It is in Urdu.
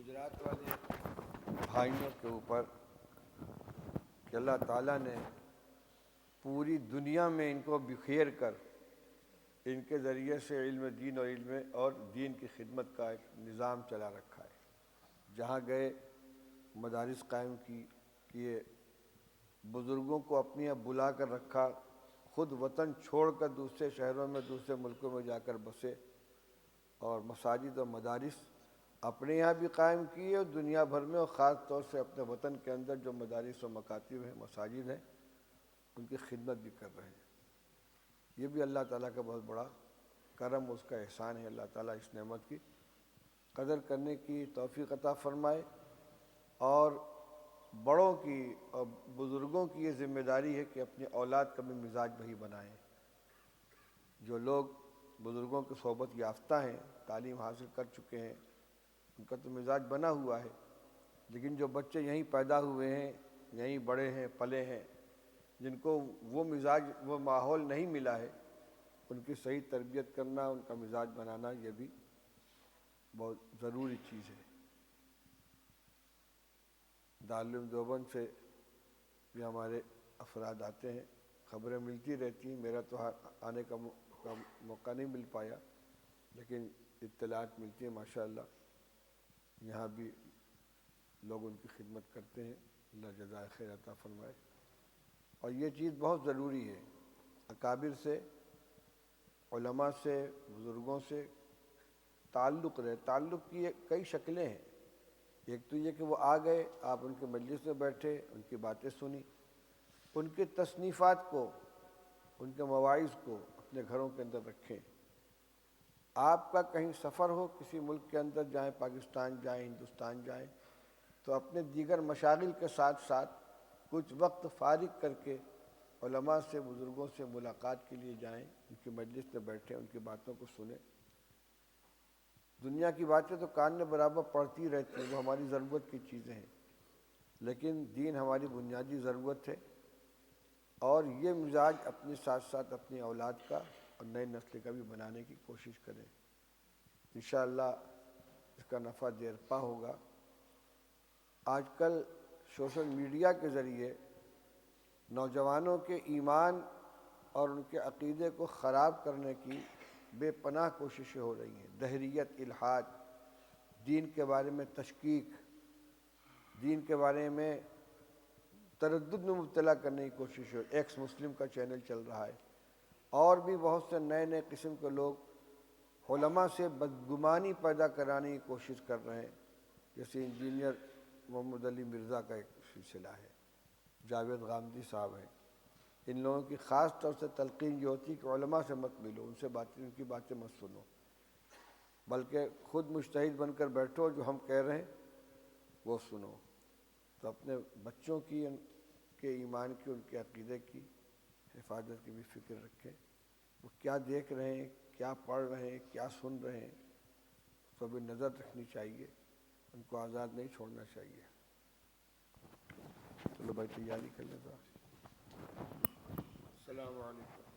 گجرات والے بھائیوں کے اوپر کہ اللہ تعالیٰ نے پوری دنیا میں ان کو بکھیر کر ان کے ذریعے سے علم دین اور دین کی خدمت کا ایک نظام چلا رکھا ہے۔ جہاں گئے مدارس قائم کیے، بزرگوں کو اپنی یہاں بلا کر رکھا، خود وطن چھوڑ کر دوسرے شہروں میں دوسرے ملکوں میں جا کر بسے، اور مساجد و مدارس اپنے یہاں بھی قائم کیے اور دنیا بھر میں، اور خاص طور سے اپنے وطن کے اندر جو مدارس و مکاتب ہیں، مساجد ہیں، ان کی خدمت بھی کر رہے ہیں۔ یہ بھی اللہ تعالیٰ کا بہت بڑا کرم، اس کا احسان ہے۔ اللہ تعالیٰ اس نعمت کی قدر کرنے کی توفیق عطا فرمائے، اور بڑوں کی اور بزرگوں کی یہ ذمہ داری ہے کہ اپنی اولاد کا بھی مزاج وہی بنائیں۔ جو لوگ بزرگوں کی صحبت یافتہ ہیں، تعلیم حاصل کر چکے ہیں، ان کا تو مزاج بنا ہوا ہے، لیکن جو بچے یہیں پیدا ہوئے ہیں، یہیں بڑے ہیں، پلے ہیں، جن کو وہ مزاج، وہ ماحول نہیں ملا ہے، ان کی صحیح تربیت کرنا، ان کا مزاج بنانا، یہ بھی بہت ضروری چیز ہے۔ دارالعلوم دیوبند سے بھی ہمارے افراد آتے ہیں، خبریں ملتی رہتی ہیں۔ میرا تو آنے کا موقع نہیں مل پایا، لیکن اطلاعات ملتی ہیں ماشاءاللہ۔ یہاں بھی لوگ ان کی خدمت کرتے ہیں، اللہ جزائے خیر عطا فرمائے۔ اور یہ چیز بہت ضروری ہے، اکابر سے، علماء سے، بزرگوں سے تعلق رہے۔ تعلق کی کئی شکلیں ہیں۔ ایک تو یہ کہ وہ آ گئے، آپ ان کے مجلس میں بیٹھے، ان کی باتیں سنی، ان کی تصنیفات کو، ان کے مواعظ کو اپنے گھروں کے اندر رکھیں۔ آپ کا کہیں سفر ہو، کسی ملک کے اندر جائیں، پاکستان جائیں، ہندوستان جائیں، تو اپنے دیگر مشاغل کے ساتھ ساتھ کچھ وقت فارغ کر کے علماء سے، بزرگوں سے ملاقات کے لیے جائیں، ان کی مجلس میں بیٹھیں، ان کی باتوں کو سنیں۔ دنیا کی باتیں تو کان میں برابر پڑتی رہتی ہیں، وہ ہماری ضرورت کی چیزیں ہیں، لیکن دین ہماری بنیادی ضرورت ہے۔ اور یہ مزاج اپنے ساتھ ساتھ اپنی اولاد کا اور نئی نسل کا بھی بنانے کی کوشش کریں۔ انشاءاللہ اس کا نفع دیر پا ہوگا۔ آج کل سوشل میڈیا کے ذریعے نوجوانوں کے ایمان اور ان کے عقیدے کو خراب کرنے کی بے پناہ کوششیں ہو رہی ہیں۔ دہریت، الحاد، دین کے بارے میں تشکیک، دین کے بارے میں تردد میں مبتلا کرنے کی کوشش ہو۔ ایکس مسلم کا چینل چل رہا ہے، اور بھی بہت سے نئے نئے قسم کے لوگ علماء سے بدگمانی پیدا کرانے کی کوشش کر رہے ہیں، جیسے انجینئر محمد علی مرزا کا ایک سلسلہ ہے، جاوید غامدی صاحب ہیں۔ ان لوگوں کی خاص طور سے تلقین یہ ہوتی ہے کہ علماء سے مت ملو، ان کی باتیں مت سنو، بلکہ خود مجتہد بن کر بیٹھو، جو ہم کہہ رہے ہیں وہ سنو۔ تو اپنے بچوں کی، ان کے ایمان کی، ان کے عقیدے کی حفاظت کی بھی فکر رکھیں۔ وہ کیا دیکھ رہے ہیں، کیا پڑھ رہے ہیں، کیا سن رہے ہیں، اس پر بھی نظر رکھنی چاہیے، ان کو آزاد نہیں چھوڑنا چاہیے۔ چلو بھائی تیاری کر لیں ذرا۔ السلام علیکم۔